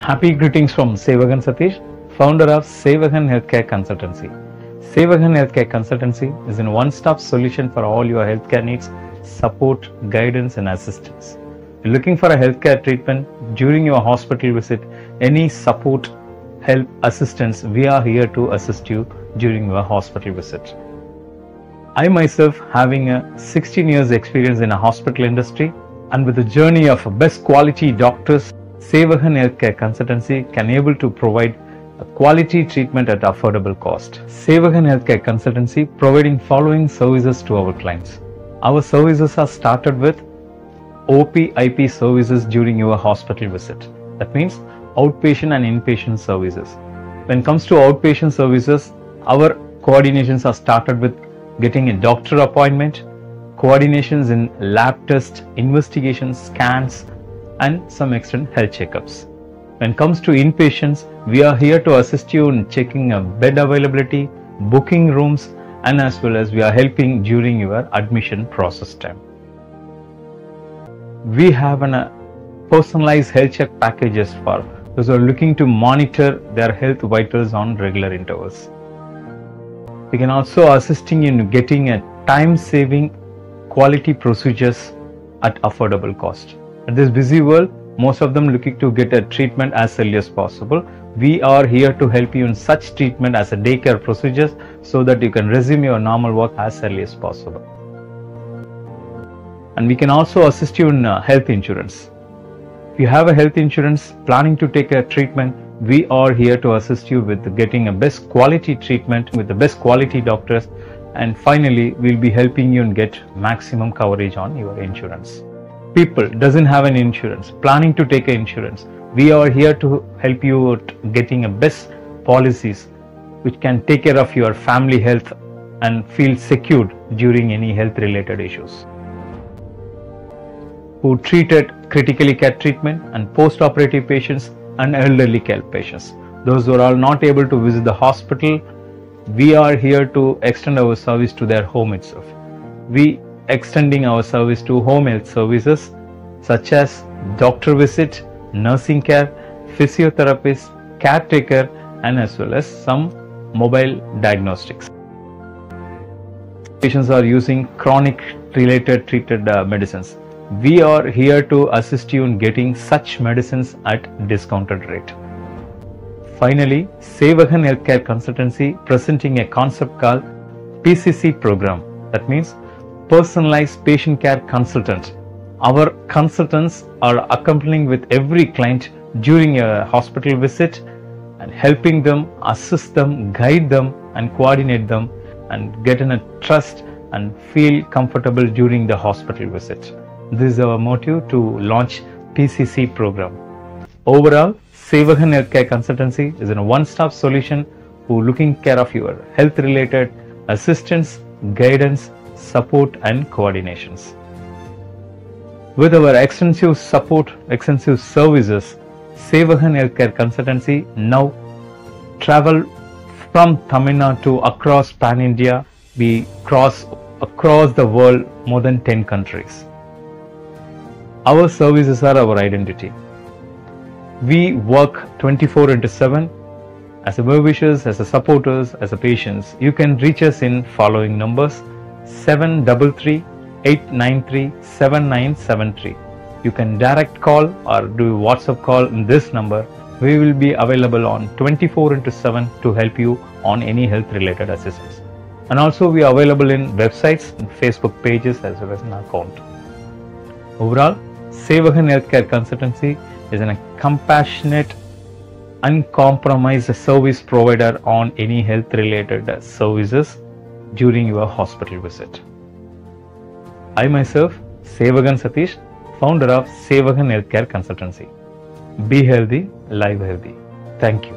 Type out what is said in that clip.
Happy greetings from Sevagan Satish, founder of Sevagan Healthcare Consultancy. Sevagan Healthcare Consultancy is a one-stop solution for all your healthcare needs, support, guidance and assistance. If you're looking for a healthcare treatment during your hospital visit, any support, help, assistance, we are here to assist you during your hospital visit. I myself, having a 16 years experience in a hospital industry and with the journey of best quality doctors, Sevagan Healthcare Consultancy can able to provide a quality treatment at affordable cost. Sevagan Healthcare Consultancy providing following services to our clients. Our services are started with OP/IP services during your hospital visit. That means outpatient and inpatient services. When it comes to outpatient services, our coordinations are started with getting a doctor appointment, coordinations in lab tests, investigations, scans, and some extent health checkups. When it comes to inpatients, we are here to assist you in checking bed availability, booking rooms, and as well as we are helping during your admission process time. We have a personalized health check packages for those who are looking to monitor their health vitals on regular intervals. We can also assisting in getting a time-saving quality procedures at affordable cost. In this busy world, most of them looking to get a treatment as early as possible. We are here to help you in such treatment as a daycare procedures so that you can resume your normal work as early as possible. And we can also assist you in health insurance. If you have a health insurance planning to take a treatment, we are here to assist you with getting a best quality treatment with the best quality doctors, and finally we'll be helping you and get maximum coverage on your insurance. People doesn't have an insurance, planning to take an insurance, we are here to help you out getting a best policies which can take care of your family health and feel secured during any health related issues. Who treated critically care treatment and post-operative patients and elderly care patients. Those who are all not able to visit the hospital, we are here to extend our service to their home itself. We extending our service to home health services such as doctor visit, nursing care, physiotherapist, caretaker, and as well as some mobile diagnostics. Patients are using chronic related treated medicines. We are here to assist you in getting such medicines at discounted rate. Finally, Sevagan Healthcare Consultancy presenting a concept called PCC program. That means Personalized Patient Care Consultant. Our consultants are accompanying with every client during a hospital visit and helping them, assist them, guide them and coordinate them and get in a trust and feel comfortable during the hospital visit. This is our motive to launch PCC program. Overall, Sevagan Healthcare Consultancy is a one-stop solution who looking care of your health related assistance, guidance, support and coordinations. With our extensive support, extensive services, Sevagan Healthcare Consultancy now travel from Tamil Nadu to across Pan India. We cross across the world more than 10 countries. Our services are our identity. We work 24/7 as a well-wishers, as a supporters, as a patients. You can reach us in following numbers: 733-893-7973. You can direct call or do WhatsApp call in this number. We will be available on 24/7 to help you on any health related assistance. And also we are available in websites and Facebook pages as well as an account. Overall, Sevagan Healthcare Consultancy is a compassionate, uncompromised service provider on any health related services during your hospital visit. I myself, Sevagan Satish, founder of Sevagan Healthcare Consultancy. Be healthy, live healthy. Thank you.